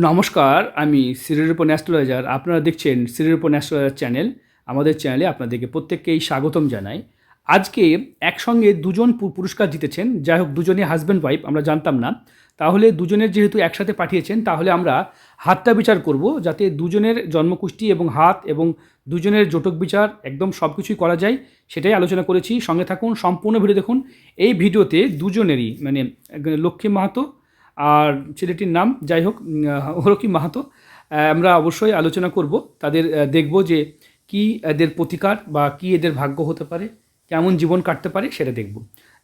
নমস্কার, আমি শ্রীরূপন অ্যাস্ট্রোলজার। আপনারা দেখছেন শ্রীরূপন অ্যাস্ট্রোলজার চ্যানেল। আমাদের চ্যানেলে আপনাদেরকে প্রত্যেককেই স্বাগতম জানাই। আজকে একসঙ্গে দুজন পুরস্কার জিতেছেন। যাই হোক, দুজনই হাজব্যান্ড ওয়াইফ, আমরা জানতাম না। তাহলে দুজনের যেহেতু একসাথে পাঠিয়েছেন, তাহলে আমরা হাতটা বিচার করব, যাতে দুজনের জন্মকুষ্টি এবং হাত এবং দুজনের জটক বিচার একদম সব কিছুই করা যায়, সেটাই আলোচনা করেছি। সঙ্গে থাকুন, সম্পূর্ণ ভিডিও দেখুন। এই ভিডিওতে দুজনেরই মানে লক্ষ্মী মাহাতো আর ছেলেটির নাম যাই হোক হরকি মাহাতো, আমরা অবশ্যই আলোচনা করব। তাদের দেখব যে কি এদের প্রতিকার বা কি এদের ভাগ্য হতে পারে, কেমন জীবন কাটতে পারে সেটা দেখব।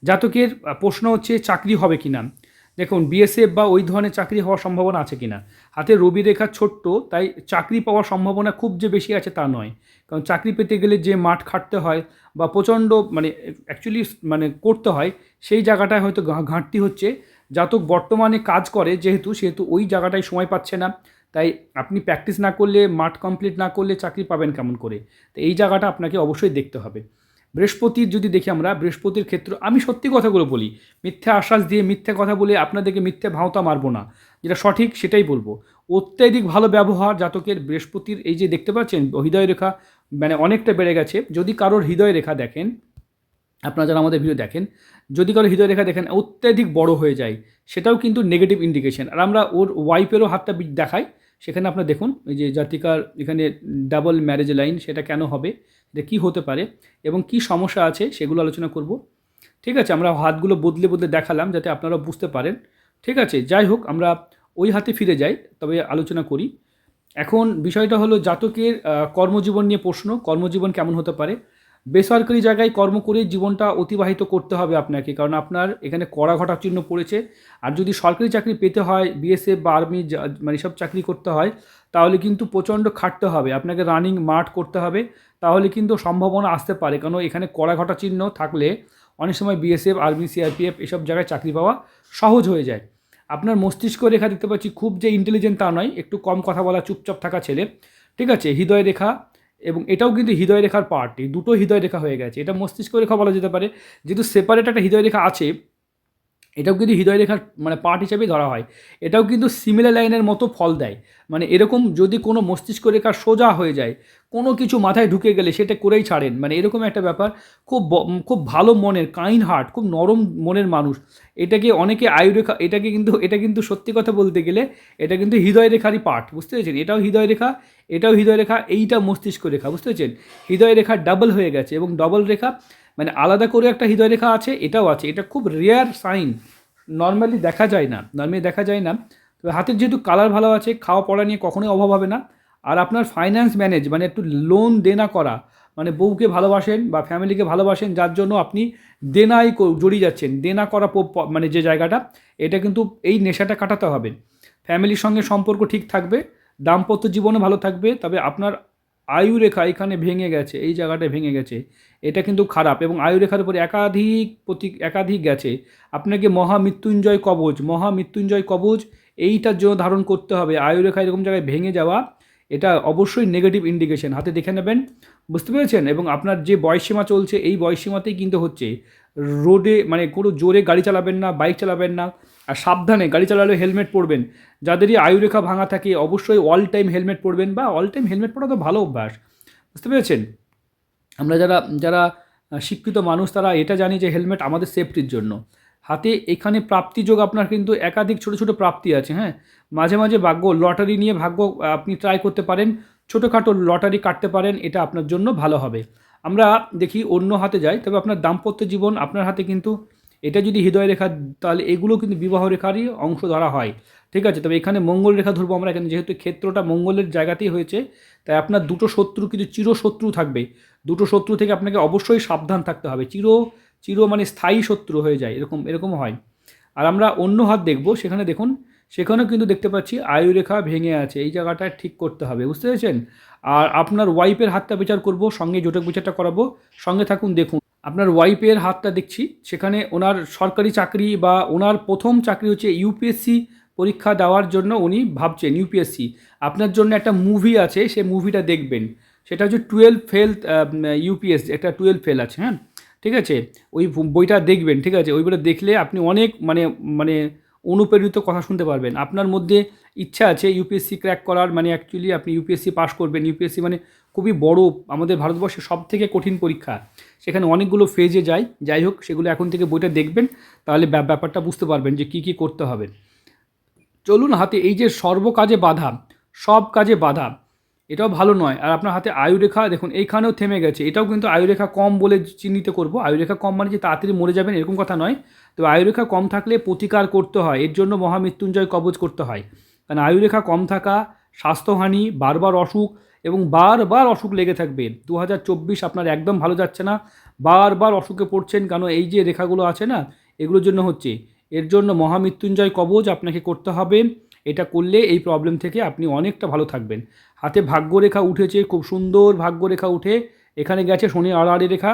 জাতকের প্রশ্ন হচ্ছে চাকরি হবে কি না। দেখুন, বিএসএফ বা ওই ধরনের চাকরি হওয়ার সম্ভাবনা আছে কি না। হাতে রবি রেখা ছোট্ট, তাই চাকরি পাওয়ার সম্ভাবনা খুব যে বেশি আছে তা নয়। কারণ চাকরি পেতে গেলে যে মাঠ খাটতে হয় বা প্রচণ্ড মানে অ্যাকচুয়ালি মানে করতে হয়, সেই জায়গাটায় হয়তো ঘাটতি হচ্ছে। জাতক বর্তমানে কাজ করে সেহেতু ওই জায়গাটায় সময় পাচ্ছে না। তাই আপনি প্র্যাকটিস না করলে, মাঠ কমপ্লিট না করলে চাকরি পাবেন কেমন করে। তো এই জায়গাটা আপনাকে অবশ্যই দেখতে হবে। বৃহস্পতির যদি দেখি আমরা, বৃহস্পতির ক্ষেত্রে আমি সত্যি কথাগুলো বলি, মিথ্যা আশ্বাস দিয়ে মিথ্যে কথা বলে আপনাদেরকে মিথ্যে ভাওতা মারবো না। যেটা সঠিক সেটাই বলবো। অত্যাধিক ভালো ব্যবহার জাতকের বৃহস্পতির, এই যে দেখতে পাচ্ছেন হৃদয় রেখা মানে অনেকটা বেড়ে গেছে। যদি কারোর হৃদয় রেখা দেখেন, আপনারা যারা আমাদের ভিডিও দেখেন, যদি কারো হৃদয় রেখা দেখেন অত্যাধিক বড় হয়ে যায়, সেটাও কিন্তু নেগেটিভ ইন্ডিকেশন। আর আমরা ওর ওয়াইফেরও হাতটা দেখাই, সেখানে আপনারা দেখুন এই যে জাতিকার এখানে ডাবল ম্যারেজ লাইন, সেটা কেন হবে, এটা কী হতে পারে এবং কি সমস্যা আছে সেগুলো আলোচনা করব। ঠিক আছে, আমরা হাতগুলো বদলে বদলে দেখালাম যাতে আপনারা বুঝতে পারেন। ঠিক আছে, যাই হোক, আমরা ওই হাতে ফিরে যাই, তবে আলোচনা করি। এখন বিষয়টা হলো জাতকের কর্মজীবন নিয়ে প্রশ্ন। কর্মজীবন কেমন হতে পারে। বেসরকারি জায়গায় কর্ম করে জীবনটা অতিবাহিত করতে হবে আপনাকে, কারণ আপনার এখানে কড়া ঘটা চিহ্ন পড়েছে। আর যদি সরকারি চাকরি পেতে হয়, বিএসএফ বা আর্মি মানে সব চাকরি করতে হয়, তাহলে কিন্তু প্রচণ্ড খাটতে হবে আপনাকে, রানিং মাঠ করতে হবে। তাহলে কিন্তু সম্ভাবনা আসতে পারে, কারণ এখানে কড়া ঘটা চিহ্ন থাকলে অনেক সময় বিএসএফ, আর্মি, সিআরপিএফ এসব জায়গায় চাকরি পাওয়া সহজ হয়ে যায়। আপনার মস্তিষ্ক রেখা দেখতে পাচ্ছি, খুব যে ইন্টেলিজেন্ট তা নয়, একটু কম কথা বলা, চুপচাপ থাকা ছেলে। ঠিক আছে, হৃদয় রেখা এবং এটাও কিন্তু হৃদয় রেখার পার্ট, এই দুটো হৃদয় রেখা হয়ে গেছে। এটা মস্তিষ্ক রেখা বলা যেতে পারে, যেহেতু সেপারেট একটা হৃদয় রেখা আছে। এটাও কিন্তু হৃদয় রেখার মানে পার্ট হিসেবেই ধরা হয়। এটাও কিন্তু সিমিলার লাইনের মতো ফল দেয়। মানে এরকম যদি কোনো মস্তিষ্ক রেখা সোজা হয়ে যায়, কোনো কিছু মাথায় ঢুকে গেলে সেটা করেই ছাড়েন, মানে এরকম একটা ব্যাপার। খুব ভালো মনের, কাইন্ড হার্ট, খুব নরম মনের মানুষ। এটাকে অনেকে আয়ুরেখা, এটা কিন্তু সত্যি কথা বলতে গেলে এটা কিন্তু হৃদয় রেখারই পার্ট, বুঝতে পেরেছেন। এটাও হৃদয় রেখা, এটাও হৃদয় রেখা, এইটা মস্তিষ্ক রেখা, বুঝতে পেরেছেন। হৃদয় রেখা ডাবল হয়ে গেছে এবং ডবল রেখা মানে আলাদা করে একটা হৃদয় রেখা আছে, এটাও আছে। এটা খুব রেয়ার সাইন, নর্মালি দেখা যায় না। তবে হাতের যেহেতু কালার ভালো আছে, খাওয়া পড়া নিয়ে কখনোই অভাব হবে না। আর আপনার ফাইন্যান্স ম্যানেজ মানে একটু লোন দেনা করা, মানে বউকে ভালোবাসেন বা ফ্যামিলিকে ভালোবাসেন, যার জন্য আপনি দেনায় জড়িয়ে যাচ্ছেন, দেনা করা মানে যে জায়গাটা, এটা কিন্তু এই নেশাটা কাটাতে হবে। ফ্যামিলির সঙ্গে সম্পর্ক ঠিক থাকবে, দাম্পত্য জীবনে ভালো থাকবে। তবে আপনার আয়ুরেখা এখানে ভেঙে গেছে, এই জায়গাটায় ভেঙে গেছে, এটা কিন্তু খারাপ। এবং আয়ুরেখার উপরে একাধিক গেছে। আপনাকে মহামৃত্যুঞ্জয় কবচ এইটার জন্য ধারণ করতে হবে। আয়ুরেখা এরকম জায়গায় ভেঙে যাওয়া, এটা অবশ্যই নেগেটিভ ইন্ডিকেশন, হাতে দেখে নেবেন, বুঝতে পেরেছেন। এবং আপনার যে বয়সসীমা চলছে, এই বয়সসীমাতেই কিন্তু হচ্ছে। রোডে মানে কোনো জোরে গাড়ি চালাবেন না, বাইক চালাবেন না। আর সাবধানে গাড়ি চালালে হেলমেট পরবেন। যাদেরই আয়ুরেখা ভাঙা থাকে অবশ্যই অল টাইম হেলমেট পরবেন, বা অল টাইম হেলমেট পরা তো ভালো অভ্যাস, বুঝতে পেরেছেন। আমরা যারা যারা শিক্ষিত মানুষ, তারা এটা জানি যে হেলমেট আমাদের সেফটির জন্য। হাতে এখানে প্রাপ্তিযোগ, আপনার কিন্তু একাধিক ছোটো ছোটো প্রাপ্তি আছে। হ্যাঁ, মাঝে মাঝে ভাগ্য লটারি নিয়ে আপনি ট্রাই করতে পারেন, ছোটোখাটো লটারি কাটতে পারেন, এটা আপনার জন্য ভালো হবে। আমরা দেখি অন্য হাতে যাই, তবে আপনার দাম্পত্য জীবন আপনার হাতে কিন্তু, এটা যদি হৃদয় রেখা, তাহলে এগুলো কিন্তু বিবাহ রেখারই অংশ ধরা হয়। ঠিক আছে, তবে এখানে মঙ্গল রেখা ধরবো আমরা, এখানে যেহেতু ক্ষেত্রটা মঙ্গলের জায়গাতেই হয়েছে, তাই আপনার দুটো শত্রু কিন্তু চিরশত্রু থাকবে। দুটো শত্রু থেকে আপনাকে অবশ্যই সাবধান থাকতে হবে। চির মানে স্থায়ী শত্রু হয়ে যায়, এরকম হয়। আর আমরা অন্য হাত দেখব, সেখানে দেখুন, সেখানেও কিন্তু দেখতে পাচ্ছি আয়ুরেখা ভেঙে আছে, এই জায়গাটা ঠিক করতে হবে, বুঝতে পেরেছেন। আর আপনার ওয়াইফের হাতটা বিচার করব, সঙ্গে জোটক বিচারটা করাবো, সঙ্গে থাকুন দেখুন। আপনার ওয়াইফের হাতটা দেখছি, সেখানে ওনার সরকারি চাকরি বা ওনার প্রথম চাকরি হচ্ছে ইউপিএসসি পরীক্ষা দেওয়ার জন্য উনি ভাবছেন। ইউপিএসসি আপনার জন্য একটা মুভি আছে, সেই মুভিটা দেখবেন। সেটা হচ্ছে 12 ফেল ইউপিএস, একটা 12 ফেল আছে। হ্যাঁ, ঠিক আছে, ওই বইটা দেখবেন। ঠিক আছে, ওই বইটা দেখলে আপনি অনেক মানে মানে অনুপ্রেরিত কথা শুনতে পারবেন। আপনার মধ্যে ইচ্ছা আছে ইউপিএসসি ক্র্যাক করার, মানে অ্যাকচুয়ালি আপনি ইউপিএসসি পাস করবেন। ইউপিএসসি মানে খুবই বড়, আমাদের ভারতবর্ষের সবথেকে কঠিন পরীক্ষা। সেখানে অনেকগুলো ফেজে যায়। যাই হোক, সেগুলো এখন থেকে বইটা দেখবেন, তাহলে ব্যাপারটা বুঝতে পারবেন যে কী কী করতে হবে। চলুন, হাতে এই যে সর্বকাজে বাধা, সব কাজে বাধা, এটাও ভালো নয়। আর আপনার হাতে আয়ুরেখা দেখুন এইখানেও থেমে গেছে, এটাও কিন্তু আয়ুরেখা কম বলে চিহ্নিত করব। আয়ুরেখা কম মানে যে তাড়াতাড়ি মরে যাবেন এরকম কথা নয়। তো আয়ুরেখা কম থাকলে প্রতিকার করতে হয়, এর জন্য মহামৃত্যুঞ্জয় কবচ করতে হয়। কারণ আয়ুরেখা কম থাকা, স্বাস্থ্যহানি, বারবার অসুখ এবং বারবার অসুখ লেগে থাকবে। 2024 আপনার একদম ভালো যাচ্ছে না, বারবার অসুখে পড়ছেন, কারণ এই যে রেখাগুলো আছে না, এগুলোর জন্য হচ্ছে। এর জন্য মহামৃত্যুঞ্জয় কবচ আপনাকে করতে হবে। এটা করলে এই প্রবলেম থেকে আপনি অনেকটা ভালো থাকবেন। হাতে ভাগ্যরেখা উঠেছে, খুব সুন্দর ভাগ্যরেখা উঠে এখানে গেছে শনির আড়াআড়ি রেখা।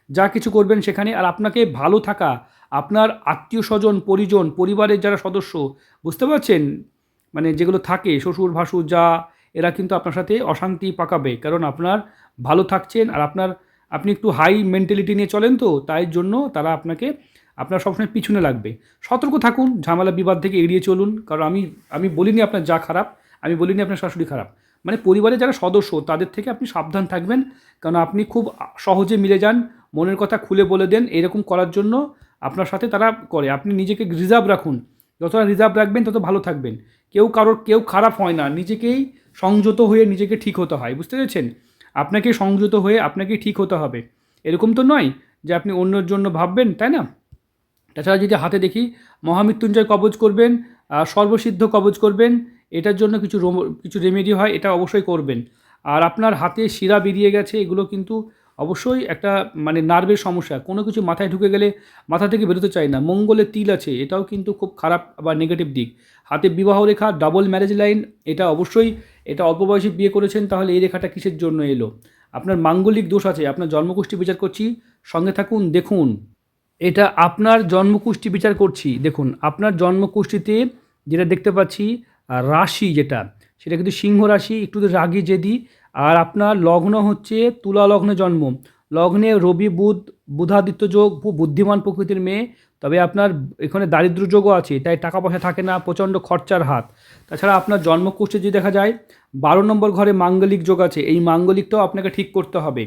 যা কিছু করবেন সেখানে, আর আপনাকে ভালো থাকা, আপনার আত্মীয় স্বজন পরিজন, পরিবারের যারা সদস্য, বুঝতে পারছেন, মানে যেগুলো থাকে শ্বশুর ভাসুর যা, এরা কিন্তু আপনার সাথে অশান্তি পাকাবে, কারণ আপনার ভালো থাকছেন আর আপনি একটু হাই মেন্টালিটি নিয়ে চলেন, তো তাই জন্য তারা আপনার সবসময় পিছনে লাগবে। সতর্ক থাকুন, ঝামেলা বিবাদ থেকে এড়িয়ে চলুন। কারণ আমি বলিনি আপনার যা খারাপ, আমি বলিনি আপনার শাশুড়ি খারাপ, মানে পরিবারের যারা সদস্য তাদের থেকে আপনি সাবধান থাকবেন। কারণ আপনি খুব সহজে মিলে যান, মনের কথা খুলে বলে দেন, এরকম করার জন্য আপনার সাথে তারা করে। আপনি নিজেকে রিজার্ভ রাখুন, যতটা রিজার্ভ রাখবেন তত ভালো থাকবেন। কেউ খারাপ হয় না, নিজেকেই সংযত হয়ে নিজেকে ঠিক হতে হয়, বুঝতে পেরেছেন? আপনাকে সংযত হয়ে আপনাকে ঠিক হতে হবে। এরকম তো নয় যে আপনি অন্যের জন্য ভাববেন, তাই না? তাছাড়া যদি হাতে দেখি মহামৃত্যুঞ্জয় কবচ করবেন, সর্বসিদ্ধ কবচ করবেন, এটার জন্য কিছু রেমেডি হয়, এটা অবশ্যই করবেন। আর আপনার হাতে শিরা বেরিয়ে গেছে, এগুলো কিন্তু অবশ্যই একটা মানে নার্ভের সমস্যা। কোনো কিছু মাথায় ঢুকে গেলে মাথা থেকে বেরোতে চায় না। মঙ্গলের তিল আছে, এটাও কিন্তু খুব খারাপ বা নেগেটিভ দিক। হাতে বিবাহ রেখা, ডাবল ম্যারেজ লাইন, এটা অবশ্যই, এটা অল্প বয়সে বিয়ে করেছেন, তাহলে এই রেখাটা কিসের জন্য এলো? আপনার মাঙ্গলিক দোষ আছে, আপনার জন্মকুষ্ঠি বিচার করছি, সঙ্গে থাকুন দেখুন। এটা আপনার জন্মকুষ্ঠি বিচার করছি, দেখুন আপনার জন্মকুষ্ঠিতে যেটা দেখতে পাচ্ছি, রাশি যেটা, সেটা কিন্তু সিংহ রাশি, একটু রাগী জেদি। আর আপনার লগ্ন হচ্ছে তুলা লগ্নে জন্ম, লগ্নে রবি বুধাদিত্য যোগ, বুদ্ধিমান প্রকৃতির মেয়ে। তবে আপনার এখানে দারিদ্র যোগও আছে, তাই টাকা পয়সা থাকে না, প্রচণ্ড খরচার হাত। তাছাড়া আপনার জন্মকুষ্ঠি যদি দেখা যায় 12 নম্বর ঘরে মাঙ্গলিক যোগ আছে, এই মাঙ্গলিকটাও আপনাকে ঠিক করতে হবে।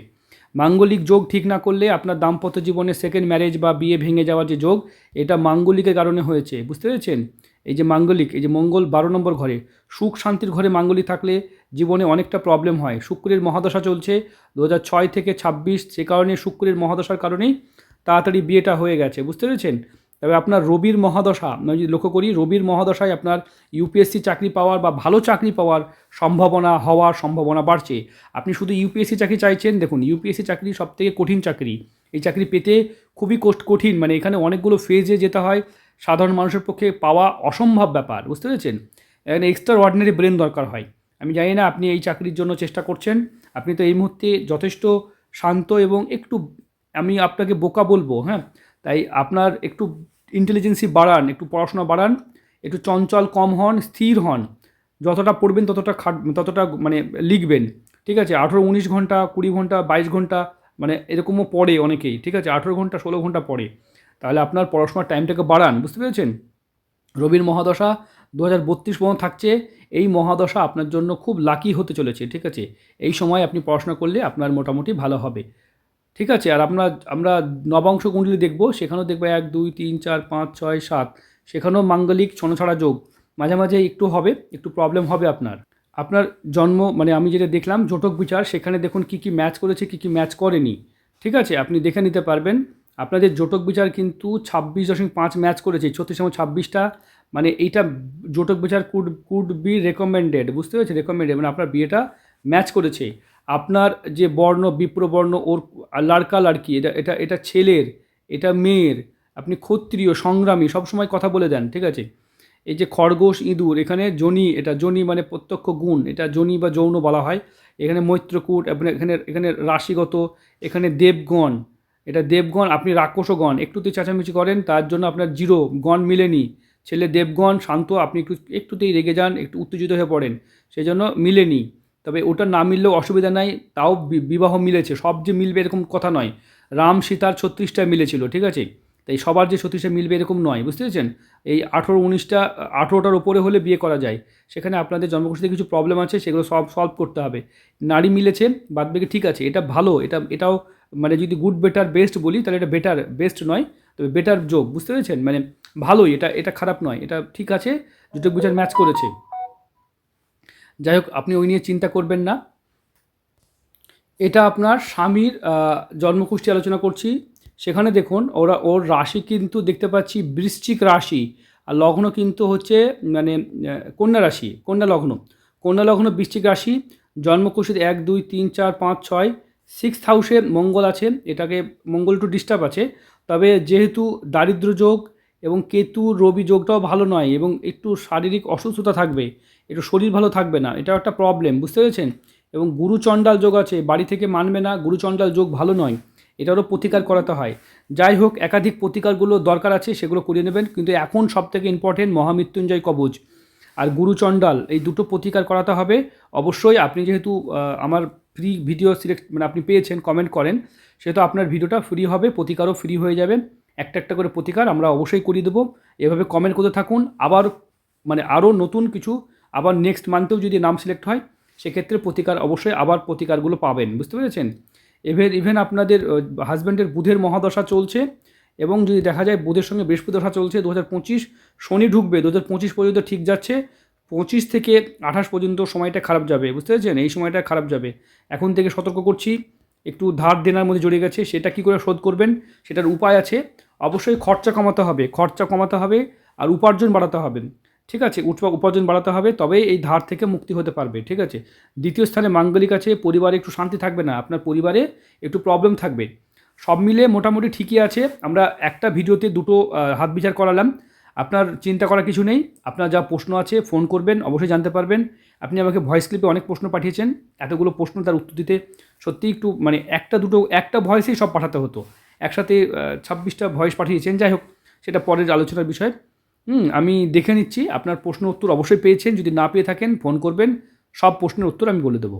মাঙ্গলিক যোগ ঠিক না করলে আপনার দাম্পত্য জীবনে সেকেন্ড ম্যারেজ বা বিয়ে ভেঙে যাওয়ার যে যোগ, এটা মাঙ্গলিকের কারণে হয়েছে, বুঝতে পেরেছেন? এই যে মাঙ্গলিক, এই যে মঙ্গল 12 নম্বর ঘরে, সুখ শান্তির ঘরে মাঙ্গলিক থাকলে জীবনে অনেকটা প্রবলেম হয়। শুক্রের মহাদশা চলছে 2006 থেকে 26, সে কারণে শুক্রের মহাদশার কারণেই তাড়াতাড়ি বিয়েটা হয়ে গেছে, বুঝতে পেরেছেন? তবে আপনার রবির মহাদশা, আমি যদি লক্ষ্য করি, রবির মহাদশায় আপনার ইউপিএসসি চাকরি পাওয়ার বা ভালো চাকরি পাওয়ার হওয়ার সম্ভাবনা বাড়ছে। আপনি শুধু ইউপিএসসি চাকরি চাইছেন, দেখুন ইউপিএসসি চাকরি সবথেকে কঠিন চাকরি। এই চাকরি পেতে খুবই কঠিন, মানে এখানে অনেকগুলো ফেজে যেতে হয়, সাধারণ মানুষের পক্ষে পাওয়া অসম্ভব ব্যাপার, বুঝতে পেরেছেন? এখানে এক্সট্রা অর্ডিনারি ব্রেন দরকার হয়। আমি জানি না আপনি এই চাকরির জন্য চেষ্টা করছেন, আপনি তো এই মুহূর্তে যথেষ্ট শান্ত এবং একটু, আমি আপনাকে বোকা বলবো, হ্যাঁ, তাই আপনার একটু ইন্টেলিজেন্সি বাড়ান, একটু পড়াশোনা বাড়ান, একটু চঞ্চল কম হন, স্থির হন। যতটা পড়বেন ততটা মানে লিখবেন, ঠিক আছে? 18-19 ঘন্টা, 20 ঘন্টা, 22 ঘন্টা, মানে এরকমও পড়ে অনেকেই, ঠিক আছে? 18 ঘন্টা, 16 ঘন্টা পড়ে। তাহলে আপনার পড়াশোনার টাইমটাকে বাড়ান, বুঝতে পেরেছেন? রবির মহাদশা 2032 পর্যন্ত থাকছে। এই মহাদশা আপনার জন্য খুব লাকি হতে চলেছে, ঠিক আছে? এই সময় আপনি পড়াশোনা করলে আপনার মোটামুটি ভালো হবে, ঠিক আছে? আর আমরা নবাংশ কুণ্ডলী দেখব, সেখানেও দেখবো 1 2 3 4 5 6 7, সেখানেও মাঙ্গলিক ছনছাড়া যোগ মাঝে মাঝে একটু হবে, একটু প্রবলেম হবে আপনার জন্ম, মানে আমি যেটা দেখলাম জটক বিচার, সেখানে দেখুন কী কী ম্যাচ করেছে, কী কী ম্যাচ করেনি, ঠিক আছে? আপনি দেখে নিতে পারবেন। আপনাদের জটক বিচার কিন্তু 26.5 ম্যাচ করেছে, 36 এবং 26টা, মানে এইটা জটক বিচার কুড বি রেকমেন্ডেড, বুঝতে পেরেছি? রেকমেন্ডেড মানে আপনার বিয়েটা ম্যাচ করেছে। আপনার যে বর্ণ, বিপ্রবর্ণ, ওর লাড়কা লাড়কি, এটা ছেলের, এটা মেয়ের, আপনি ক্ষত্রিয় সংগ্রামী, সবসময় কথা বলে দেন, ঠিক আছে? এই যে খরগোশ ইঁদুর, এখানে যোনি, এটা যোনি মানে প্রত্যক্ষ গুণ, এটা যোনি বা যৌন বলা হয়। এখানে মৈত্রকূট, আপনার এখানে রাশিগত, এখানে দেবগণ, এটা দেবগণ, আপনি রাক্ষসগণ, একটুতেই চেঁচামেচি করেন, তার জন্য আপনার জিরো গণ মিলেনি। ছেলে দেবগণ শান্ত, আপনি একটুতেই রেগে যান, একটু উত্তেজিত হয়ে পড়েন, সেই জন্য মিলেনি। তবে ওটা না মিললেও অসুবিধা নাই, তাও বিবাহ মিলেছে। সব যে মিলবে এরকম কথা নয়, রাম সীতার 36টা মিলেছিল, ঠিক আছে? তাই সবার যে সতীশে মিলবে এরকম নয়, বুঝতে পেরেছেন? এই 18-19টার ওপরে হলে বিয়ে করা যায়। সেখানে আপনাদের জন্মকুষ্ঠিতে কিছু প্রবলেম আছে, সেগুলো সলভ করতে হবে। নারী মিলেছে, বাদবাকি ঠিক আছে, এটা ভালো, এটাও মানে যদি গুড বেটার বেস্ট বলি তাহলে এটা বেটার, বেস্ট নয়, তবে বেটার যোগ, বুঝতে পেরেছেন? মানে ভালোই, এটা খারাপ নয়, এটা ঠিক আছে, দুটো বিচার ম্যাচ করেছে। যাই হোক, আপনি ওই নিয়ে চিন্তা করবেন না। এটা আপনার স্বামীর জন্মকুষ্ঠি আলোচনা করছি। সেখানে দেখুন ওর রাশি কিন্তু দেখতে পাচ্ছি বৃশ্চিক রাশি, আর লগ্ন কিন্তু হচ্ছে মানে কন্যা রাশি, কন্যা লগ্ন বৃশ্চিক রাশি। জন্মকুষ্ঠিতে 1 2 3 4 5 6 সিক্সথ হাউসে মঙ্গল আছে, এটাকে মঙ্গল একটু ডিস্টার্ব আছে। তবে যেহেতু দারিদ্র যোগ এবং কেতু রবি যোগটাও ভালো নয়, এবং একটু শারীরিক অসুস্থতা থাকবে, একটু শরীর ভালো থাকবে না, এটাও একটা প্রবলেম, বুঝতে পেরেছেন? এবং গুরুচণ্ডাল যোগ আছে, বাড়ি থেকে মানবে না, গুরুচণ্ডাল যোগ ভালো নয়, এটারও প্রতিকার করাতে হয়। যাই হোক, একাধিক প্রতিকারগুলো দরকার আছে, সেগুলো করিয়ে নেবেন, কিন্তু এখন সবথেকে ইম্পর্টেন্ট মহামৃত্যুঞ্জয় কবচ আর গুরুচণ্ডাল, এই দুটো প্রতিকার করাতে হবে অবশ্যই। আপনি যেহেতু আমার ফ্রি ভিডিও সিলেক্ট মানে আপনি পেয়েছেন, কমেন্ট করেন, সেহেতু আপনার ভিডিওটা ফ্রি হবে, প্রতিকারও ফ্রি হয়ে যাবে। একটা একটা করে প্রতিকার আমরা অবশ্যই করিয়ে দেবো। এভাবে কমেন্ট করতে থাকুন, আবার মানে আরও নতুন কিছু, আবার নেক্সট মান্থেও যদি নাম সিলেক্ট হয় সেক্ষেত্রে প্রতিকার অবশ্যই আবার প্রতিকারগুলো পাবেন, বুঝতে পেরেছেন? ইভেন আপনাদের হাজব্যান্ডের বুধের মহাদশা চলছে, এবং যদি দেখা যায় বুধের সঙ্গে বৃহস্পতি দশা চলছে 2025, শনি ঢুকবে 2025 পর্যন্ত ঠিক যাচ্ছে, 25 থেকে 28 পর্যন্ত সময়টা খারাপ যাবে, বুঝতে পেরেছেন? এই সময়টা খারাপ যাবে। এখন থেকে সতর্ক করছি, একটু ধার দেনার মধ্যে জড়িয়ে গেছে, সেটা কী করে শোধ করবেন সেটার উপায় আছে। অবশ্যই খরচা কমাতে হবে, আর উপার্জন বাড়াতে হবে, ঠিক আছে? উপার্জন বাড়াতে হবে, তবেই এই ধার থেকে মুক্তি হতে পারবে, ঠিক আছে? দ্বিতীয় স্থানে মাঙ্গলিক আছে, পরিবারে একটু শান্তি থাকবে না, আপনার পরিবারে একটু প্রবলেম থাকবে। সব মিলে মোটামুটি ঠিকই আছে। আমরা একটা ভিডিওতে দুটো হাত বিচার করালাম, আপনার চিন্তা করার কিছু নেই। আপনার যা প্রশ্ন আছে ফোন করবেন, অবশ্যই জানতে পারবেন। আপনি আমাকে ভয়েস ক্লিপে অনেক প্রশ্ন পাঠিয়েছেন, এতগুলো প্রশ্ন তার উত্তর দিতে সত্যিই একটু মানে একটা ভয়েসেই সব পাঠাতে হতো, একসাথে 26টা ভয়েস পাঠিয়েছেন। যাই হোক, সেটা পরের আলোচনার বিষয়। আমি দেখে নিচ্ছি, আপনার প্রশ্ন উত্তর অবশ্যই পেয়েছেন, যদি না পেয়ে থাকেন ফোন করবেন, সব প্রশ্নের উত্তর আমি বলে দেবো।